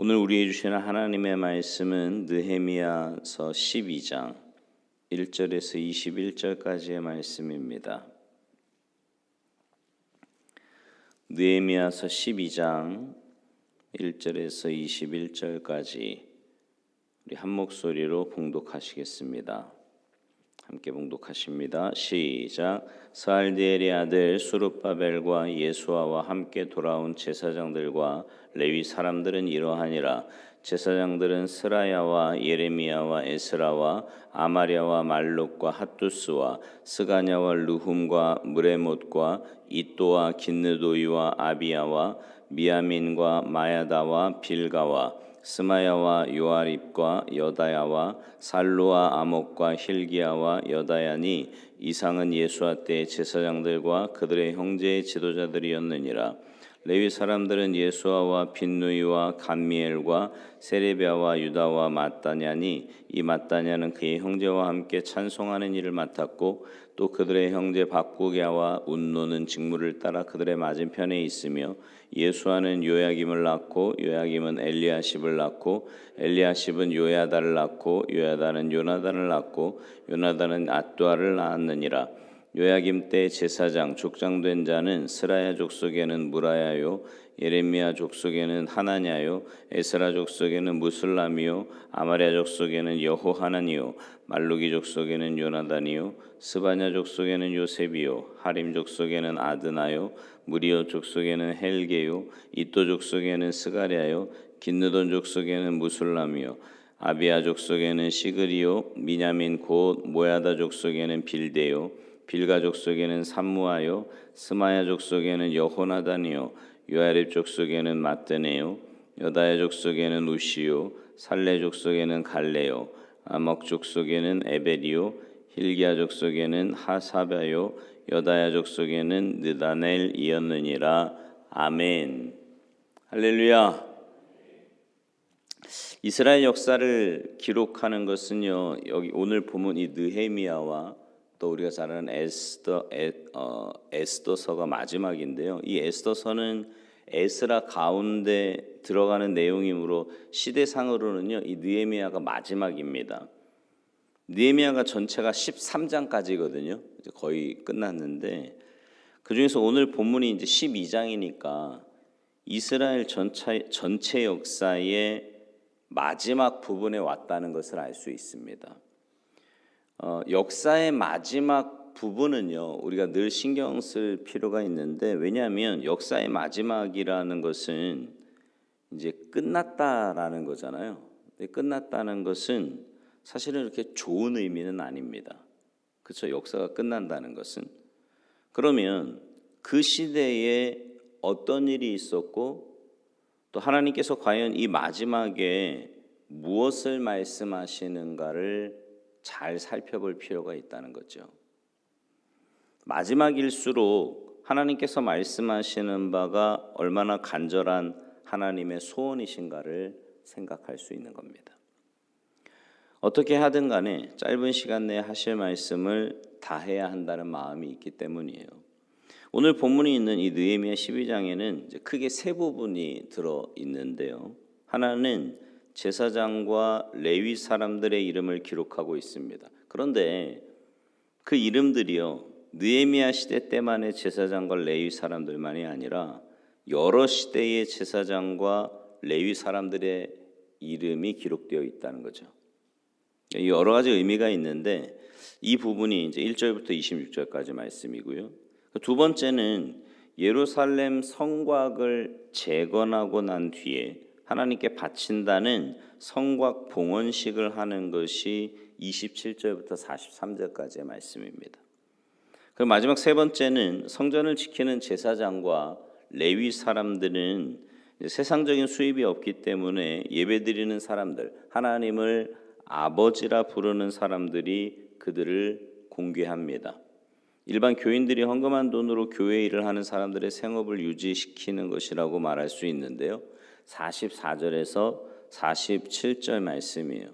오늘 우리에게 주시는 하나님의 말씀은 느헤미야서 12장 1절에서 21절까지의 말씀입니다. 느헤미야서 12장 1절에서 21절까지 우리 한 목소리로 봉독하시겠습니다. 함께 봉독하십니다. 시작. 스알디엘의 아들 수룹바벨과 예수아와 함께 돌아온 제사장들과 레위 사람들은 이러하니라. 제사장들은 스라야와 예레미야와 에스라와 아마랴와 말룩과 핫두스와 스가냐와 르훔과 무레못과 이또와 긴느도이와 아비야와 미야민과 마야다와 빌가와 스마야와 요아립과 여다야와 살루와 아목과 힐기야와 여다야니 이상은 예수아 때의 제사장들과 그들의 형제의 지도자들이었느니라. 레위 사람들은 예수아와 빈누이와 감미엘과 세레비아와 유다와 마따냐니 이 마따냐는 그의 형제와 함께 찬송하는 일을 맡았고 또 그들의 형제 박부랴와 운노는 직무를 따라 그들의 맞은편에 있으며 예수아는 요야김을 낳고 요야김은 엘리야십을 낳고 엘리야십은 요야다를 낳고 요야다는 요나단을 낳고 요나단은 앗두아를 낳았느니라. 요야김 때 제사장 족장된 자는 스라야 족속에는 무라야요 예레미야 족속에는 하나냐요 에스라 족속에는 무슬람이요 아마랴 족속에는 여호하나니요 말루기 족속에는 요나단이요 스바냐 족속에는 요셉이요 하림 족속에는 아드나요 무리오 족속에는 헬게요 이또 족속에는 스가랴요 긴느돈 족속에는 무슬람이요 아비야 족속에는 시그리요 미냐민 곧 모야다 족속에는 빌데요 빌가 족속에는 삼무아요 스마야 족속에는 여호나단이요 요아립 족속에는 마뜨네요 여다야 족속에는 우시요 살레 족속에는 갈레요 아목 족속에는 에벨이요 힐기야 족속에는 하사바요 여다야 족속에는 느다넬이었느니라. 아멘. 할렐루야. 이스라엘 역사를 기록하는 것은요, 여기 오늘 보면 이 느헤미야와 또 우리가 잘 아는 에스더서가 마지막인데요. 이 에스더서는 에스라 가운데 들어가는 내용이므로 시대상으로는요, 이 느헤미야가 마지막입니다. 느헤미야가 전체가 13장까지거든요. 이제 거의 끝났는데 그 중에서 오늘 본문이 이제 12장이니까 이스라엘 전체 역사의 마지막 부분에 왔다는 것을 알 수 있습니다. 역사의 마지막 부분은요, 우리가 늘 신경 쓸 필요가 있는데, 왜냐하면 역사의 마지막이라는 것은 이제 끝났다라는 거잖아요. 끝났다는 것은 사실은 이렇게 좋은 의미는 아닙니다. 그렇죠? 역사가 끝난다는 것은. 그러면 그 시대에 어떤 일이 있었고 또 하나님께서 과연 이 마지막에 무엇을 말씀하시는가를 잘 살펴볼 필요가 있다는 거죠. 마지막일수록 하나님께서 말씀하시는 바가 얼마나 간절한 하나님의 소원이신가를 생각할 수 있는 겁니다. 어떻게 하든 간에 짧은 시간 내에 하실 말씀을 다 해야 한다는 마음이 있기 때문이에요. 오늘 본문이 있는 이 느헤미야 12장에는 이제 크게 세 부분이 들어 있는데요. 하나는 제사장과 레위 사람들의 이름을 기록하고 있습니다. 그런데 그 이름들이요, 느헤미야 시대 때만의 제사장과 레위 사람들만이 아니라 여러 시대의 제사장과 레위 사람들의 이름이 기록되어 있다는 거죠. 여러 가지 의미가 있는데 이 부분이 이제 1절부터 26절까지 말씀이고요. 두 번째는 예루살렘 성곽을 재건하고 난 뒤에 하나님께 바친다는 성곽 봉헌식을 하는 것이 27절부터 43절까지의 말씀입니다. 그리고 마지막 세 번째는 성전을 지키는 제사장과 레위 사람들은 세상적인 수입이 없기 때문에 예배드리는 사람들, 하나님을 아버지라 부르는 사람들이 그들을 공개합니다. 일반 교인들이 헌금한 돈으로 교회 일을 하는 사람들의 생업을 유지시키는 것이라고 말할 수 있는데요. 44절에서 47절 말씀이에요.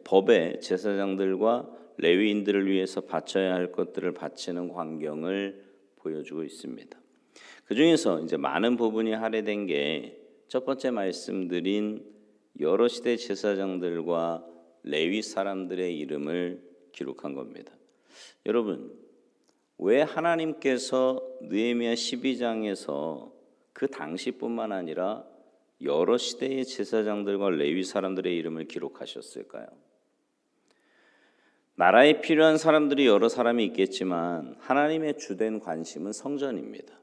법에 제사장들과 레위인들을 위해서 바쳐야 할 것들을 바치는 광경을 보여주고 있습니다. 그 중에서 이제 많은 부분이 할애된 게 첫 번째 말씀드린 여러 시대 제사장들과 레위 사람들의 이름을 기록한 겁니다. 여러분, 왜 하나님께서 느헤미야 12장에서 그 당시뿐만 아니라 여러 시대의 제사장들과 레위 사람들의 이름을 기록하셨을까요? 나라에 필요한 사람들이 여러 사람이 있겠지만 하나님의 주된 관심은 성전입니다.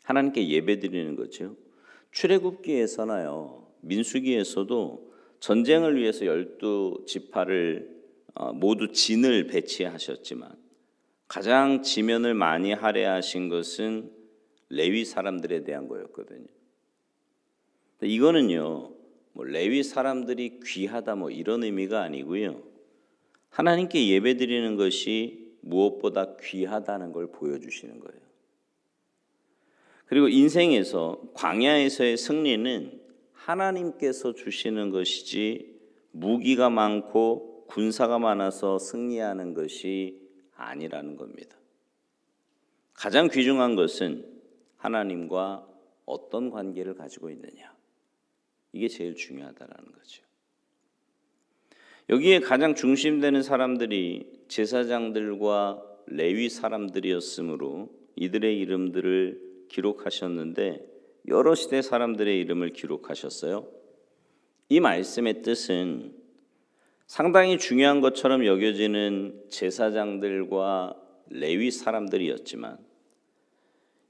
하나님께 예배드리는 거죠. 출애굽기에서나요, 민수기에서도 전쟁을 위해서 12지파를 모두 진을 배치하셨지만 가장 지면을 많이 할애하신 것은 레위 사람들에 대한 거였거든요. 이거는요, 레위 사람들이 귀하다 이런 의미가 아니고요, 하나님께 예배드리는 것이 무엇보다 귀하다는 걸 보여주시는 거예요. 그리고 인생에서 광야에서의 승리는 하나님께서 주시는 것이지 무기가 많고 군사가 많아서 승리하는 것이 아니라는 겁니다. 가장 귀중한 것은 하나님과 어떤 관계를 가지고 있느냐, 이게 제일 중요하다는 거죠. 여기에 가장 중심되는 사람들이 제사장들과 레위 사람들이었으므로 이들의 이름들을 기록하셨는데 여러 시대 사람들의 이름을 기록하셨어요. 이 말씀의 뜻은 상당히 중요한 것처럼 여겨지는 제사장들과 레위 사람들이었지만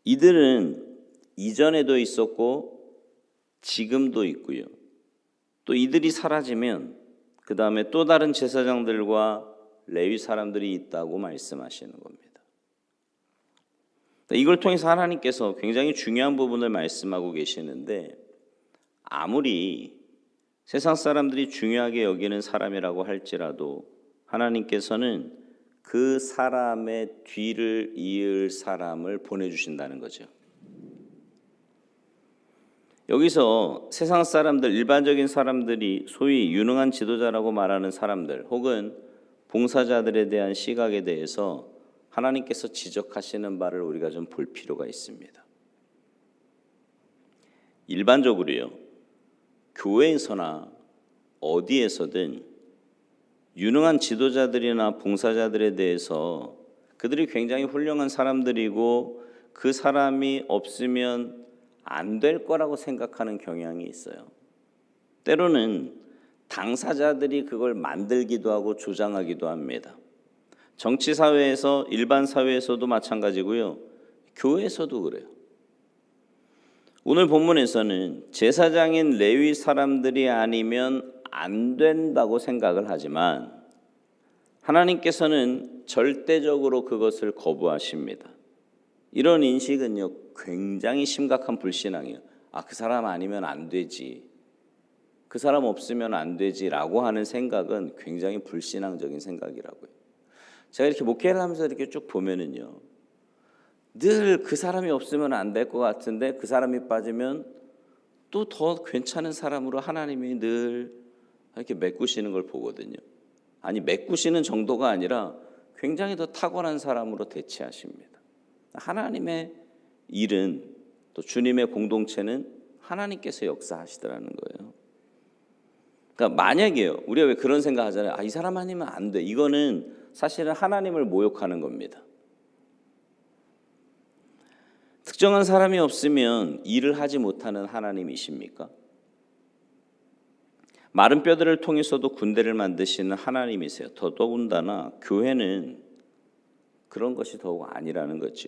이들은 이전에도 있었고 지금도 있고요. 또 이들이 사라지면 그 다음에 또 다른 제사장들과 레위 사람들이 있다고 말씀하시는 겁니다. 이걸 통해서 하나님께서 굉장히 중요한 부분을 말씀하고 계시는데, 아무리 세상 사람들이 중요하게 여기는 사람이라고 할지라도 하나님께서는 그 사람의 뒤를 이을 사람을 보내주신다는 거죠. 여기서 세상 사람들, 일반적인 사람들이 소위 유능한 지도자라고 말하는 사람들 혹은 봉사자들에 대한 시각에 대해서 하나님께서 지적하시는 바를 우리가 좀 볼 필요가 있습니다. 일반적으로요, 교회에서나 어디에서든 유능한 지도자들이나 봉사자들에 대해서 그들이 굉장히 훌륭한 사람들이고 그 사람이 없으면 안 될 거라고 생각하는 경향이 있어요. 때로는 당사자들이 그걸 만들기도 하고 조장하기도 합니다. 정치 사회에서, 일반 사회에서도 마찬가지고요, 교회에서도 그래요. 오늘 본문에서는 제사장인 레위 사람들이 아니면 안 된다고 생각을 하지만 하나님께서는 절대적으로 그것을 거부하십니다. 이런 인식은요, 굉장히 심각한 불신앙이에요. 그 사람 아니면 안 되지, 그 사람 없으면 안 되지라고 하는 생각은 굉장히 불신앙적인 생각이라고요. 제가 이렇게 목회를 하면서 이렇게 쭉 보면은요, 늘 그 사람이 없으면 안 될 것 같은데 그 사람이 빠지면 또 더 괜찮은 사람으로 하나님이 늘 이렇게 메꾸시는 걸 보거든요. 아니, 메꾸시는 정도가 아니라 굉장히 더 탁월한 사람으로 대체하십니다. 하나님의 일은, 또 주님의 공동체는 하나님께서 역사하시더라는 거예요. 그러니까 만약에요, 우리가 왜 그런 생각 하잖아요. 이 사람 아니면 안 돼. 이거는 사실은 하나님을 모욕하는 겁니다. 특정한 사람이 없으면 일을 하지 못하는 하나님이십니까? 마른 뼈들을 통해서도 군대를 만드시는 하나님이세요. 더더군다나 교회는 그런 것이 더욱 아니라는 거죠.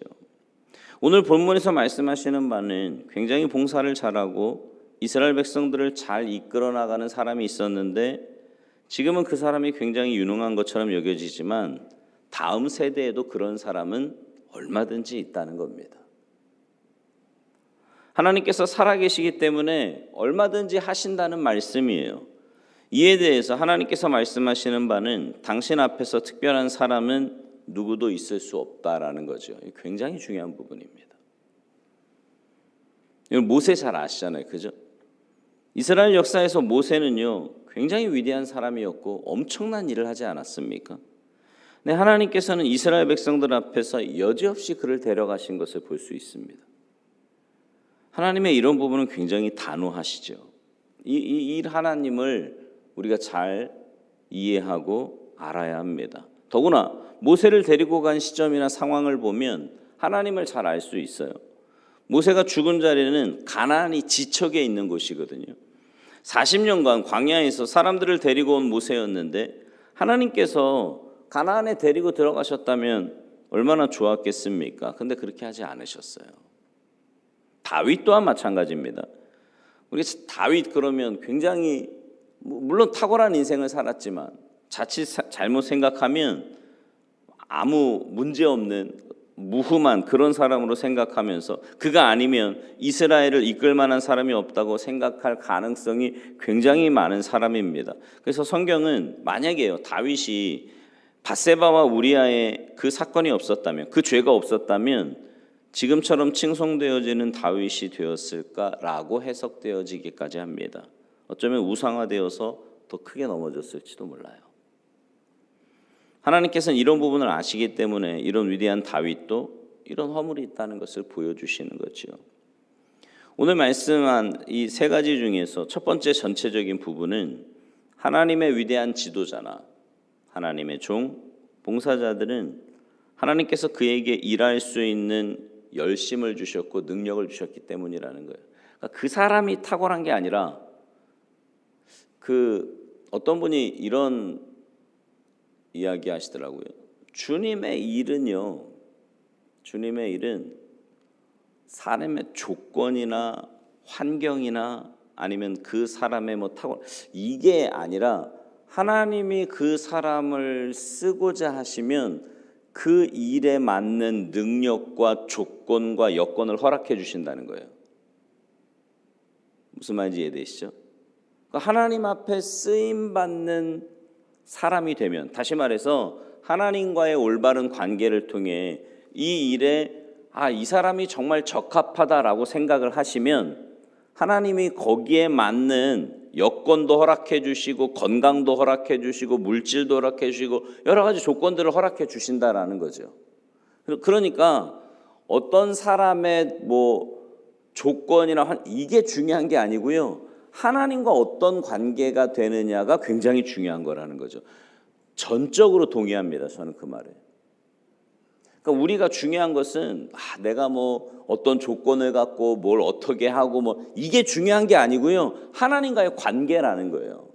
오늘 본문에서 말씀하시는 바는 굉장히 봉사를 잘하고 이스라엘 백성들을 잘 이끌어 나가는 사람이 있었는데 지금은 그 사람이 굉장히 유능한 것처럼 여겨지지만 다음 세대에도 그런 사람은 얼마든지 있다는 겁니다. 하나님께서 살아계시기 때문에 얼마든지 하신다는 말씀이에요. 이에 대해서 하나님께서 말씀하시는 바는 당신 앞에서 특별한 사람은 누구도 있을 수 없다라는 거죠. 굉장히 중요한 부분입니다. 모세 잘 아시잖아요, 그죠? 이스라엘 역사에서 모세는요, 굉장히 위대한 사람이었고 엄청난 일을 하지 않았습니까? 근데 하나님께서는 이스라엘 백성들 앞에서 여지없이 그를 데려가신 것을 볼 수 있습니다. 하나님의 이런 부분은 굉장히 단호하시죠. 이 하나님을 우리가 잘 이해하고 알아야 합니다. 더구나 모세를 데리고 간 시점이나 상황을 보면 하나님을 잘 알 수 있어요. 모세가 죽은 자리는 가나안이 지척에 있는 곳이거든요. 40년간 광야에서 사람들을 데리고 온 모세였는데 하나님께서 가나안에 데리고 들어가셨다면 얼마나 좋았겠습니까? 근데 그렇게 하지 않으셨어요. 다윗 또한 마찬가지입니다. 우리 다윗 그러면 굉장히 물론 탁월한 인생을 살았지만 자칫 잘못 생각하면 아무 문제 없는 무흠한 그런 사람으로 생각하면서 그가 아니면 이스라엘을 이끌 만한 사람이 없다고 생각할 가능성이 굉장히 많은 사람입니다. 그래서 성경은 만약에요 다윗이 밧세바와 우리아의 그 사건이 없었다면, 그 죄가 없었다면 지금처럼 칭송되어지는 다윗이 되었을까라고 해석되어지기까지 합니다. 어쩌면 우상화되어서 더 크게 넘어졌을지도 몰라요. 하나님께서는 이런 부분을 아시기 때문에 이런 위대한 다윗도 이런 허물이 있다는 것을 보여주시는 거죠. 오늘 말씀한 이 세 가지 중에서 첫 번째 전체적인 부분은 하나님의 위대한 지도자나 하나님의 종, 봉사자들은 하나님께서 그에게 일할 수 있는 열심을 주셨고 능력을 주셨기 때문이라는 거예요. 그러니까 그 사람이 탁월한 게 아니라 어떤 분이 이런 이야기 하시더라고요. 주님의 일은요, 주님의 일은 사람의 조건이나 환경이나 아니면 그 사람의 탁월 이게 아니라 하나님이 그 사람을 쓰고자 하시면 그 일에 맞는 능력과 조건과 여건을 허락해 주신다는 거예요. 무슨 말인지 이해되시죠? 그러니까 하나님 앞에 쓰임 받는 사람이 되면, 다시 말해서 하나님과의 올바른 관계를 통해 이 일에 이 사람이 정말 적합하다라고 생각을 하시면 하나님이 거기에 맞는 여건도 허락해 주시고 건강도 허락해 주시고 물질도 허락해 주시고 여러 가지 조건들을 허락해 주신다라는 거죠. 그러니까 어떤 사람의 조건이나 이게 중요한 게 아니고요. 하나님과 어떤 관계가 되느냐가 굉장히 중요한 거라는 거죠. 전적으로 동의합니다. 저는 그 말에. 그러니까 우리가 중요한 것은 내가 어떤 조건을 갖고 뭘 어떻게 하고 이게 중요한 게 아니고요. 하나님과의 관계라는 거예요.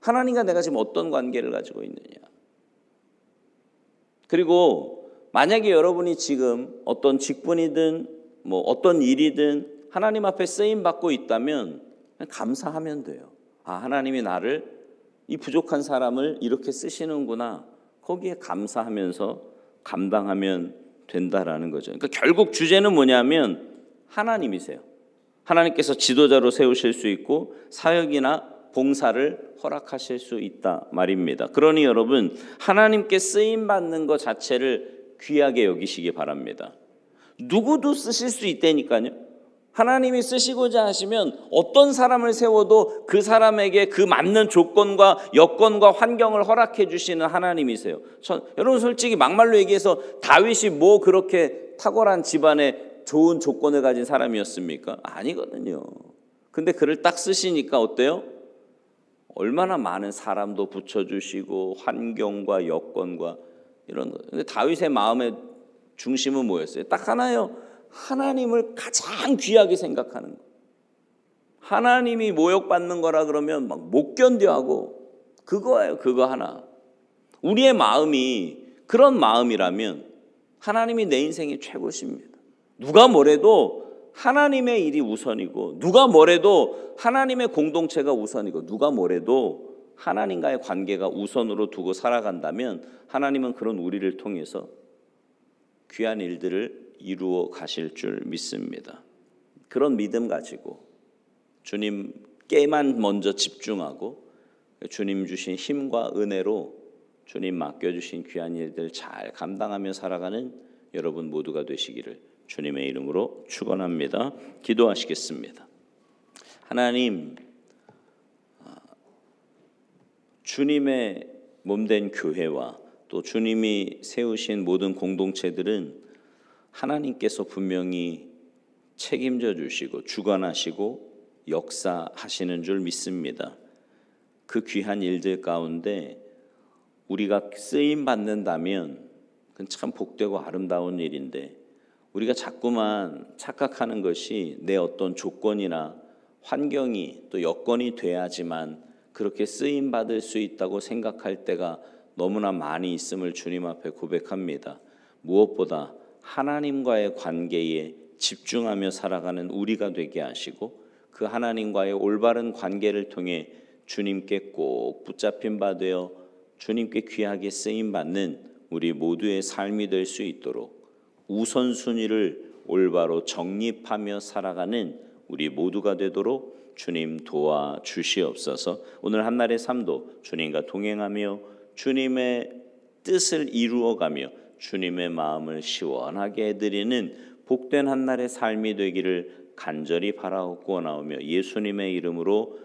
하나님과 내가 지금 어떤 관계를 가지고 있느냐. 그리고 만약에 여러분이 지금 어떤 직분이든 어떤 일이든 하나님 앞에 쓰임 받고 있다면 그냥 감사하면 돼요. 하나님이 나를 이 부족한 사람을 이렇게 쓰시는구나. 거기에 감사하면서 감당하면 된다라는 거죠. 그러니까 결국 주제는 뭐냐면 하나님이세요. 하나님께서 지도자로 세우실 수 있고 사역이나 봉사를 허락하실 수 있다 말입니다. 그러니 여러분 하나님께 쓰임 받는 것 자체를 귀하게 여기시기 바랍니다. 누구도 쓰실 수 있다니까요. 하나님이 쓰시고자 하시면 어떤 사람을 세워도 그 사람에게 그 맞는 조건과 여건과 환경을 허락해 주시는 하나님이세요. 여러분 솔직히 막말로 얘기해서 다윗이 그렇게 탁월한 집안에 좋은 조건을 가진 사람이었습니까? 아니거든요. 근데 그를 딱 쓰시니까 어때요? 얼마나 많은 사람도 붙여주시고 환경과 여건과 이런 거. 근데 다윗의 마음의 중심은 뭐였어요? 딱 하나요. 하나님을 가장 귀하게 생각하는 거. 하나님이 모욕받는 거라 그러면 못 견뎌하고 그거예요. 그거 하나. 우리의 마음이 그런 마음이라면 하나님이 내 인생의 최고십니다. 누가 뭐래도 하나님의 일이 우선이고 누가 뭐래도 하나님의 공동체가 우선이고 누가 뭐래도 하나님과의 관계가 우선으로 두고 살아간다면 하나님은 그런 우리를 통해서 귀한 일들을 이루어 가실 줄 믿습니다. 그런 믿음 가지고 주님께만 먼저 집중하고 주님 주신 힘과 은혜로 주님 맡겨주신 귀한 일들 잘 감당하며 살아가는 여러분 모두가 되시기를 주님의 이름으로 축원합니다. 기도하시겠습니다. 하나님, 주님의 몸된 교회와 또 주님이 세우신 모든 공동체들은 하나님께서 분명히 책임져 주시고 주관하시고 역사하시는 줄 믿습니다. 그 귀한 일들 가운데 우리가 쓰임 받는다면 그건 참 복되고 아름다운 일인데, 우리가 자꾸만 착각하는 것이 내 어떤 조건이나 환경이 또 여건이 돼야지만 그렇게 쓰임 받을 수 있다고 생각할 때가 너무나 많이 있음을 주님 앞에 고백합니다. 무엇보다 하나님과의 관계에 집중하며 살아가는 우리가 되게 하시고, 그 하나님과의 올바른 관계를 통해 주님께 꼭 붙잡힌 바 되어 주님께 귀하게 쓰임 받는 우리 모두의 삶이 될 수 있도록 우선순위를 올바로 정립하며 살아가는 우리 모두가 되도록 주님 도와주시옵소서. 오늘 한날의 삶도 주님과 동행하며 주님의 뜻을 이루어가며 주님의 마음을 시원하게 해드리는 복된 한날의 삶이 되기를 간절히 바라옵고 나오며 예수님의 이름으로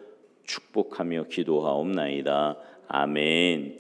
축복하며 기도하옵나이다. 아멘.